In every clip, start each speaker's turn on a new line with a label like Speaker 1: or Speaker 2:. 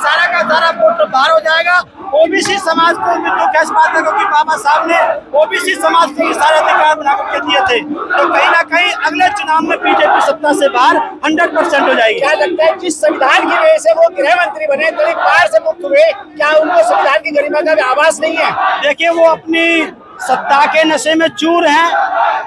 Speaker 1: सारा का सारा वोट बाहर हो जाएगा। ओबीसी समाज को भी दुख है इस बात का, क्योंकि बाबा साहब ने ओबीसी समाज को सारे अधिकार बना करके दिए थे। तो कहीं ना कहीं अगले चुनाव में बीजेपी सत्ता से बाहर 100% हो जाएगी।
Speaker 2: क्या लगता है जिस संविधान की वजह से वो गृह मंत्री बने, तो बाहर से मुक्त हुए, क्या उनको संविधान की गरिमा का आभास नहीं है?
Speaker 1: देखिए, वो अपनी सत्ता के नशे में चूर हैं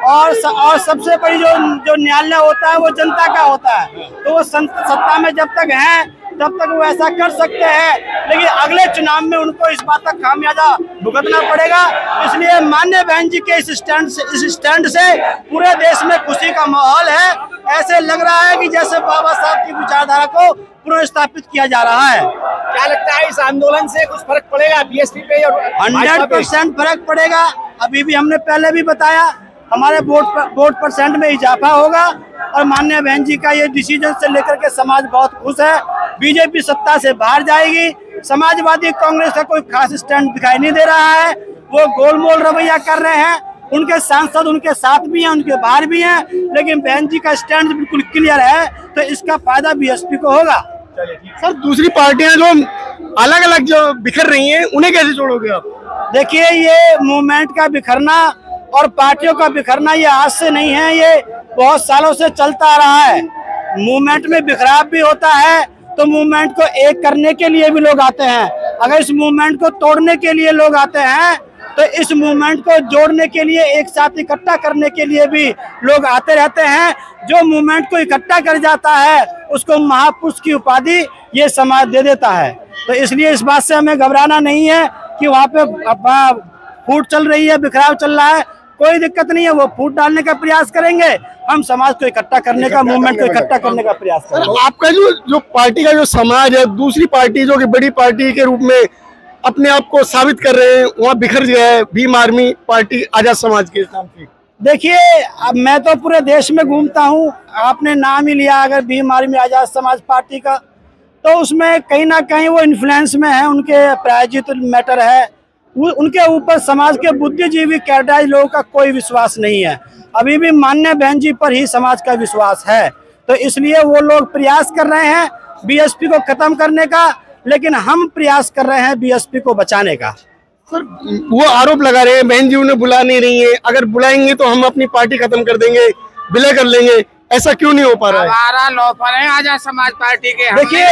Speaker 1: और सबसे बड़ी जो न्यायालय होता है वो जनता का होता है। तो वो सत्ता में जब तक हैं तब तक वो ऐसा कर सकते हैं, लेकिन अगले चुनाव में उनको इस बात का खामियाजा भुगतना पड़ेगा। इसलिए माननीय बहन जी के इस स्टैंड से पूरे देश में खुशी का माहौल है। ऐसे लग रहा है कि जैसे बाबा साहब की विचारधारा को पुनर्स्थापित किया जा रहा है।
Speaker 2: क्या लगता है इस आंदोलन से कुछ फर्क पड़ेगा बीएसपी पे?
Speaker 1: 100% फर्क पड़ेगा। अभी भी हमने पहले भी बताया, हमारे वोट परसेंट में इजाफा होगा और माननीय बहन जी का ये डिसीजन से लेकर के समाज बहुत खुश है। बीजेपी सत्ता से बाहर जाएगी। समाजवादी कांग्रेस का कोई खास स्टैंड दिखाई नहीं दे रहा है, वो गोलमोल रवैया कर रहे हैं। उनके सांसद उनके साथ भी हैं, उनके बाहर भी हैं, लेकिन बहन जी का स्टैंड बिल्कुल क्लियर है, तो इसका फायदा बीएसपी को होगा।
Speaker 3: सर, दूसरी पार्टियां जो अलग अलग जो बिखर रही हैं, उन्हें कैसे जोड़ोगे आप?
Speaker 1: देखिए, ये मूवमेंट का बिखरना और पार्टियों का बिखरना ये आज से नहीं है, ये बहुत सालों से चलता आ रहा है। मूवमेंट में बिखराव भी होता है, तो मूवमेंट को एक करने के लिए भी लोग आते हैं। अगर इस मूवमेंट को तोड़ने के लिए लोग आते हैं, तो इस मूवमेंट को जोड़ने के लिए, एक साथ इकट्ठा करने के लिए भी लोग आते रहते हैं। जो मूवमेंट को इकट्ठा कर जाता है उसको महापुरुष की उपाधि ये समाज दे देता है। तो इसलिए इस बात से हमें घबराना नहीं है कि वहाँ पे फूट चल रही है, बिखराव चल रहा है, कोई दिक्कत नहीं है। वो फूट डालने का प्रयास करेंगे, हम समाज को इकट्ठा करने का, मूवमेंट को इकट्ठा करने का प्रयास करेंगे।
Speaker 3: आपका जो पार्टी का जो समाज है, दूसरी पार्टी जो कि बड़ी पार्टी के रूप में अपने आप को साबित कर रहे हैं, वहाँ बिखर गया है भीम आर्मी पार्टी आजाद समाज के नाम से।
Speaker 1: देखिए, अब मैं तो पूरे देश में घूमता हूँ, आपने नाम ही लिया अगर भीम आर्मी आजाद समाज पार्टी का, तो उसमें कहीं ना कहीं वो इन्फ्लुएंस में है, उनके प्रायोजित मैटर है, उनके ऊपर समाज के बुद्धिजीवी कैडर लोगों का कोई विश्वास नहीं है। अभी भी माननीय बहन जी पर ही समाज का विश्वास है, तो इसलिए वो लोग प्रयास कर रहे हैं बीएसपी को खत्म करने का, लेकिन हम प्रयास कर रहे हैं बीएसपी को बचाने का।
Speaker 3: सर, वो आरोप लगा रहे हैं बहन जी उन्हें बुला नहीं रही है, अगर बुलाएंगे तो हम अपनी पार्टी खत्म कर देंगे, विलय कर लेंगे, ऐसा क्यों नहीं हो पा रहा है?
Speaker 2: हमारा लोफर है आजाद समाज पार्टी के,
Speaker 1: देखिए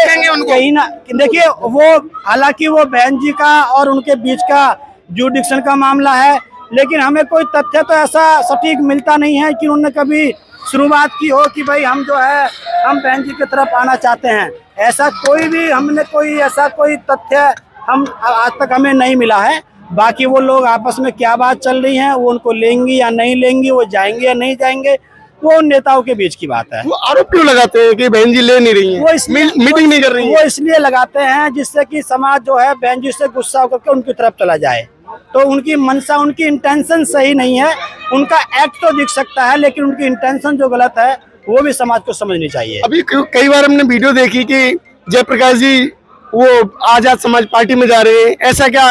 Speaker 1: कहीं ना देखिए, वो हालांकि वो बहन जी का और उनके बीच का जुडिक्शन का मामला है, लेकिन हमें कोई तथ्य तो ऐसा सटीक मिलता नहीं है कि उन्होंने कभी शुरुआत की हो कि भाई हम जो है हम बहन जी की तरफ आना चाहते हैं। ऐसा कोई भी हमने ऐसा कोई तथ्य हम आज तक हमें नहीं मिला है। बाकी वो लोग आपस में क्या बात चल रही है, वो उनको लेंगी या नहीं लेंगी, वो जाएंगे या नहीं जाएंगे, वो नेताओं के बीच की बात है।
Speaker 3: वो आरोप क्यों लगाते हैं कि बहन जी ले नहीं रही हैं?
Speaker 1: वो इसलिए
Speaker 3: मीटिंग नहीं कर रही है।
Speaker 1: वो इसलिए लगाते हैं जिससे कि समाज जो है बहन जी से गुस्सा होकर के उनकी तरफ चला जाए। तो उनकी मंशा, उनकी इंटेंशन सही नहीं है। उनका एक्ट तो दिख सकता है, लेकिन उनकी इंटेंशन जो गलत है वो भी समाज को समझनी चाहिए।
Speaker 3: अभी कई बार हमने वीडियो देखी कि जयप्रकाश जी वो आजाद समाज पार्टी में जा रहे हैं, ऐसा क्या,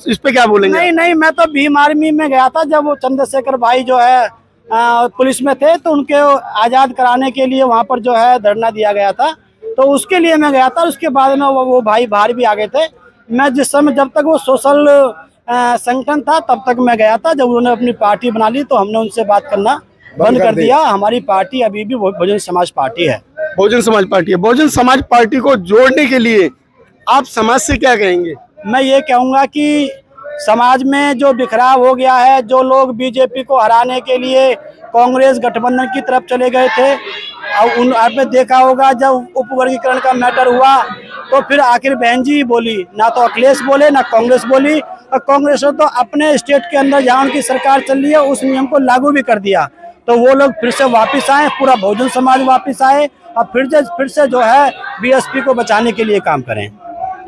Speaker 3: इस पे क्या बोलेंगे?
Speaker 1: नहीं, मैं तो भीम आर्मी में गया था जब वो चंद्रशेखर भाई जो है पुलिस में थे, तो उनके आज़ाद कराने के लिए वहाँ पर जो है धरना दिया गया था, तो उसके लिए मैं गया था। उसके बाद में वो भाई बाहर भी आ गए थे। मैं जिस समय, जब तक वो सोशल संगठन था तब तक मैं गया था। जब उन्होंने अपनी पार्टी बना ली तो हमने उनसे बात करना बंद कर दिया। हमारी पार्टी अभी भी बहुजन समाज पार्टी है।
Speaker 3: बहुजन समाज पार्टी है। बहुजन समाज पार्टी को जोड़ने के लिए आप समाज से क्या कहेंगे?
Speaker 1: मैं ये कहूँगा कि समाज में जो बिखराव हो गया है, जो लोग बीजेपी को हराने के लिए कांग्रेस गठबंधन की तरफ चले गए थे, और आपने देखा होगा जब उपवर्गीकरण का मैटर हुआ तो फिर आखिर बहन जी बोली, ना तो अखिलेश बोले ना कांग्रेस बोली। और कांग्रेस ने तो अपने स्टेट के अंदर जहाँ उनकी सरकार चल रही है उस नियम को लागू भी कर दिया। तो वो लोग फिर से वापस आए, पूरा बहुजन समाज वापस आए और फिर से जो है बीएसपी को बचाने के लिए काम करें।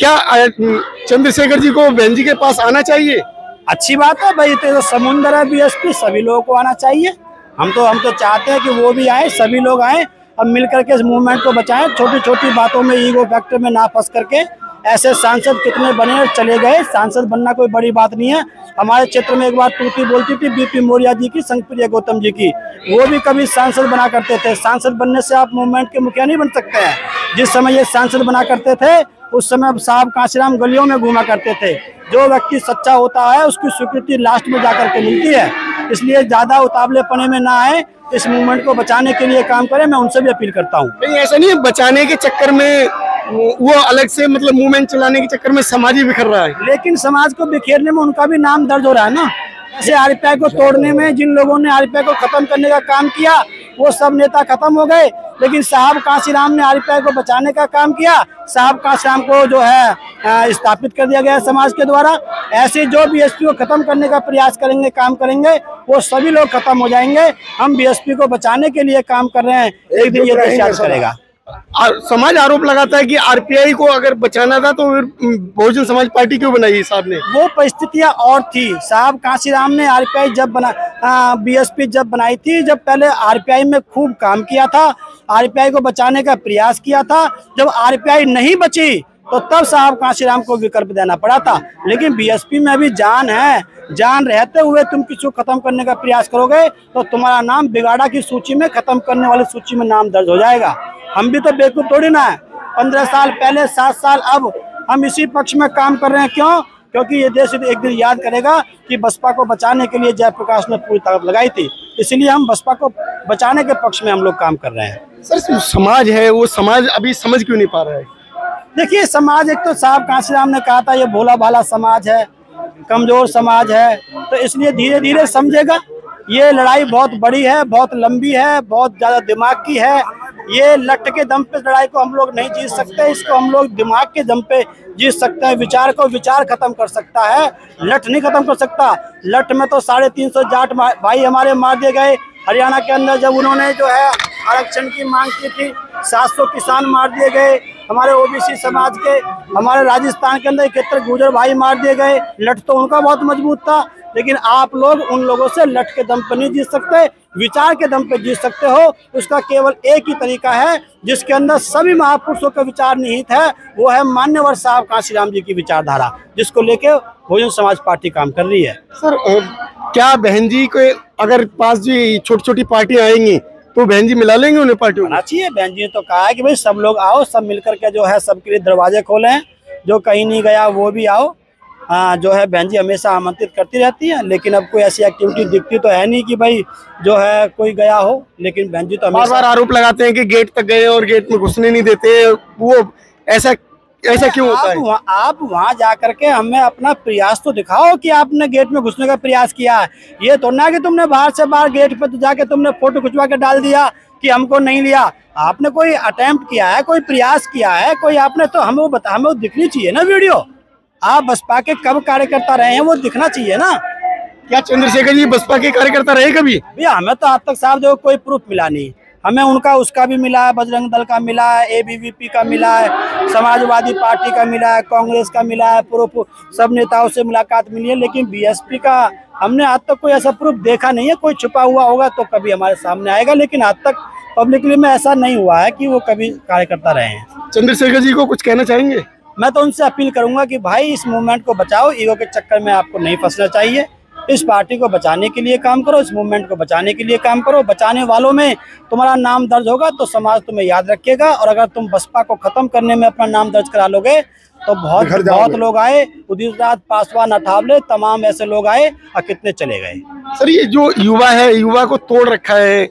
Speaker 3: क्या चंद्रशेखर जी को बहन जी के पास आना चाहिए?
Speaker 1: अच्छी बात है भाई, तो समुंदर है बीएसपी, सभी लोगों को आना चाहिए। हम तो चाहते हैं कि वो भी आए, सभी लोग आए और मिल करके इस मूवमेंट को बचाएं। छोटी छोटी बातों में, ईगो फैक्टर में ना फंस करके। ऐसे सांसद कितने बने और चले गए, सांसद बनना कोई बड़ी बात नहीं है। हमारे क्षेत्र में एक बार टूटी बोलती थी बीपी मौर्य जी की, संगप्रिया गौतम जी की, वो भी कभी सांसद बना करते थे। सांसद बनने से आप मूवमेंट के मुखिया नहीं बन सकते हैं। जिस समय ये सांसद बना करते थे उस समय साहब कांशीराम गलियों में घूमा करते थे। जो व्यक्ति सच्चा होता है उसकी स्वीकृति लास्ट में जाकर के मिलती है, इसलिए ज्यादा उतावलेपने में ना आए, इस मूवमेंट को बचाने के लिए काम करें। मैं उनसे भी अपील करता हूँ।
Speaker 3: नहीं, ऐसा नहीं है बचाने के चक्कर में वो अलग से मतलब मूवमेंट चलाने के चक्कर में समाज ही बिखर रहा है।
Speaker 1: लेकिन समाज को बिखेरने में उनका भी नाम दर्ज हो रहा है ना। जैसे आरपीआई को तोड़ने में जिन लोगों ने आरपीआई को खत्म करने का काम किया वो सब नेता खत्म हो गए, लेकिन साहब कांशीराम ने आरपीआई को बचाने का काम किया। साहब कांशीराम को जो है स्थापित कर दिया गया समाज के द्वारा। ऐसे जो बीएसपी को खत्म करने का प्रयास करेंगे, काम करेंगे, वो सभी लोग खत्म हो जाएंगे। हम बीएसपी को बचाने के लिए काम कर रहे हैं, एक दिन ये देश याद करेगा।
Speaker 3: समाज आरोप लगाता है कि आरपीआई को अगर बचाना था तो फिर बहुजन समाज पार्टी क्यों बनाई साहब ने?
Speaker 1: वो परिस्थितियां और थी। साहब कांशीराम ने आरपीआई जब बीएसपी जब बनाई थी, जब पहले आरपीआई में खूब काम किया था, आरपीआई को बचाने का प्रयास किया था। जब आरपीआई नहीं बची तो तब साहब कांशीराम को विकल्प देना पड़ा था। लेकिन बीएसपी में अभी जान है, जान रहते हुए तुम किसी को खत्म करने का प्रयास करोगे तो तुम्हारा नाम बिगाड़ा की सूची में, खत्म करने वाली सूची में नाम दर्ज हो जाएगा। हम भी तो बेवकूफ थोड़ी ना है। 15 साल पहले, 7 साल अब हम इसी पक्ष में काम कर रहे हैं। क्यों? क्योंकि ये देश एक दिन याद करेगा कि बसपा को बचाने के लिए जयप्रकाश ने पूरी ताकत लगाई थी, इसलिए हम बसपा को बचाने के पक्ष में हम लोग काम कर रहे हैं।
Speaker 3: सर, समाज है वो समाज अभी समझ क्यों नहीं पा रहा है?
Speaker 1: देखिए, समाज एक तो साहब कांशीराम ने कहा था ये भोला भाला समाज है, कमजोर समाज है, तो इसलिए धीरे धीरे समझेगा। ये लड़ाई बहुत बड़ी है, बहुत लंबी है, बहुत ज्यादा दिमाग की है। ये लट के दम पे लड़ाई को हम लोग नहीं जीत सकते, इसको हम लोग दिमाग के दम पे जीत सकते हैं। विचार को विचार खत्म कर सकता है, लट नहीं खत्म कर सकता। लट में तो 350 जाट भाई हमारे मार दिए गए। हरियाणा के अंदर जब उन्होंने जो है आरक्षण की मांग की थी, 700 किसान मार दिए गए हमारे ओबीसी समाज के। हमारे राजस्थान के अंदर 71 गुर्जर भाई मार दिए गए। लट तो उनका बहुत मजबूत था, लेकिन आप लोग उन लोगों से लट के दम पर नहीं जीत सकते, विचार के दम पे जीत सकते हो। उसका केवल एक ही तरीका है जिसके अंदर सभी महापुरुषों का विचार निहित है, वो है मान्यवर साहब कांशीराम जी की विचारधारा, जिसको लेके बहुजन समाज पार्टी काम कर रही है।
Speaker 3: सर, क्या बहन जी को अगर पास जी छोटी छोटी पार्टियां आएंगी तो बहन जी मिला लेंगे उन्हें पार्टियों
Speaker 1: आना चाहिए? बहन जी ने तो कहा है कि भाई सब लोग आओ, सब मिलकर के जो है सबके लिए दरवाजे खोले हैं। जो कहीं नहीं गया वो भी आओ। जो है बहन जी हमेशा आमंत्रित करती रहती है, लेकिन अब कोई ऐसी एक्टिविटी दिखती तो है नहीं कि भाई जो है कोई गया हो। लेकिन बहन जी तो
Speaker 3: बार बार आरोप लगाते हैं कि गेट तक गए और गेट में घुसने नहीं देते। वो ऐसा क्यों होता है?
Speaker 1: आप वहाँ जा करके हमें अपना प्रयास तो दिखाओ कि आपने गेट में घुसने का प्रयास किया है। ये तो ना कि तुमने बाहर से बाहर गेट पे तो जाके तुमने फोटो खिंचवा के डाल दिया कि हमको नहीं लिया। आपने कोई अटेम्प्ट किया है, कोई प्रयास किया है, कोई आपने तो हमें वो दिखनी चाहिए ना वीडियो। आप बसपा के कब कार्यकर्ता रहे हैं वो दिखना चाहिए ना।
Speaker 3: क्या चंद्रशेखर जी बसपा के कार्यकर्ता रहे कभी?
Speaker 1: भैया हमें तो आज तक साहब जो कोई प्रूफ मिला नहीं। हमें उनका उसका भी मिला है, बजरंग दल का मिला है, एबीवीपी का मिला है, समाजवादी पार्टी का मिला है, कांग्रेस का मिला है, प्रूफ सब नेताओं से मुलाकात मिली है। लेकिन बीएसपी का हमने आज तक कोई ऐसा प्रूफ देखा नहीं है। कोई छुपा हुआ होगा तो कभी हमारे सामने आएगा, लेकिन आज तक पब्लिकली में ऐसा नहीं हुआ है कि वो कभी कार्यकर्ता रहे हैं।
Speaker 3: चंद्रशेखर जी को कुछ कहना चाहेंगे?
Speaker 1: मैं तो उनसे अपील करूंगा कि भाई इस मूवमेंट को बचाओ, ईगो के चक्कर में आपको नहीं फंसना चाहिए। इस पार्टी को बचाने के लिए काम करो, इस मूवमेंट को बचाने के लिए काम करो। बचाने वालों में तुम्हारा नाम दर्ज होगा तो समाज तुम्हें याद रखेगा। और अगर तुम बसपा को खत्म करने में अपना नाम दर्ज करा लोगे तो बहुत लोग आए, उदितराज, पासवान, अठावले, तमाम ऐसे लोग आए और कितने चले गए।
Speaker 3: सर, ये जो युवा है, युवा को तोड़ रखा है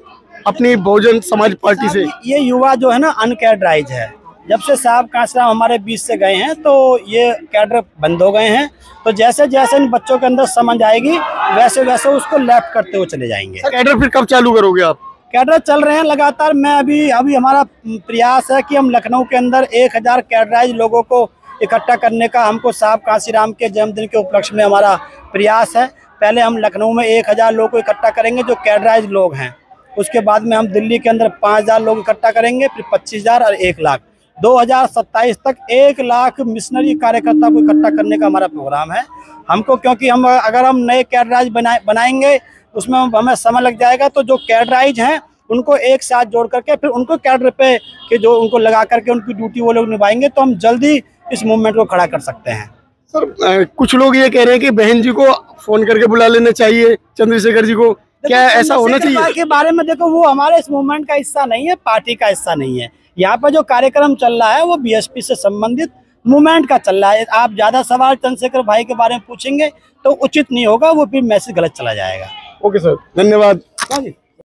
Speaker 3: अपनी बहुजन समाज पार्टी से।
Speaker 1: ये युवा जो है ना अनकैडराइज है। जब से साहब कांशीराम हमारे बीच से गए हैं तो ये कैडर बंद हो गए हैं। तो जैसे जैसे इन बच्चों के अंदर समझ आएगी वैसे वैसे उसको लेफ्ट करते हुए चले जाएंगे।
Speaker 3: कैडर फिर कब चालू करोगे आप?
Speaker 1: कैडर चल रहे हैं लगातार। मैं अभी हमारा प्रयास है कि हम लखनऊ के अंदर 1000 कैडराइज लोगों को इकट्ठा करने का, हमको साहब कांशीराम के जन्मदिन के उपलक्ष्य में हमारा प्रयास है। पहले हम लखनऊ में 1000 लोगों को इकट्ठा करेंगे जो कैडराइज लोग हैं। उसके बाद में हम दिल्ली के अंदर 5000 लोग इकट्ठा करेंगे, फिर 25000 और 1 लाख। 2027 तक 1 लाख मिशनरी कार्यकर्ता को इकट्ठा करने का हमारा प्रोग्राम है हमको। क्योंकि अगर हम नए कैडराइज बनाएंगे उसमें हमें समय लग जाएगा। तो जो कैडराइज हैं उनको एक साथ जोड़ करके फिर उनको कैडर पे कि जो उनको लगा करके उनकी ड्यूटी वो लोग निभाएंगे तो हम जल्दी इस मूवमेंट को खड़ा कर सकते हैं।
Speaker 3: सर, कुछ लोग ये कह रहे हैं कि बहन जी को फोन करके बुला लेना चाहिए, चंद्रशेखर जी को। क्या ऐसा होना चाहिए?
Speaker 1: के बारे में देखो, वो हमारे इस मूवमेंट का हिस्सा नहीं है, पार्टी का हिस्सा नहीं है। यहाँ पर जो कार्यक्रम चल रहा है वो बीएसपी से संबंधित मूवमेंट का चल रहा है। आप ज्यादा सवाल चंद्रशेखर भाई के बारे में पूछेंगे तो उचित नहीं होगा, वो फिर मैसेज गलत चला जाएगा।
Speaker 3: ओके सर, धन्यवाद।
Speaker 1: हाँ जी।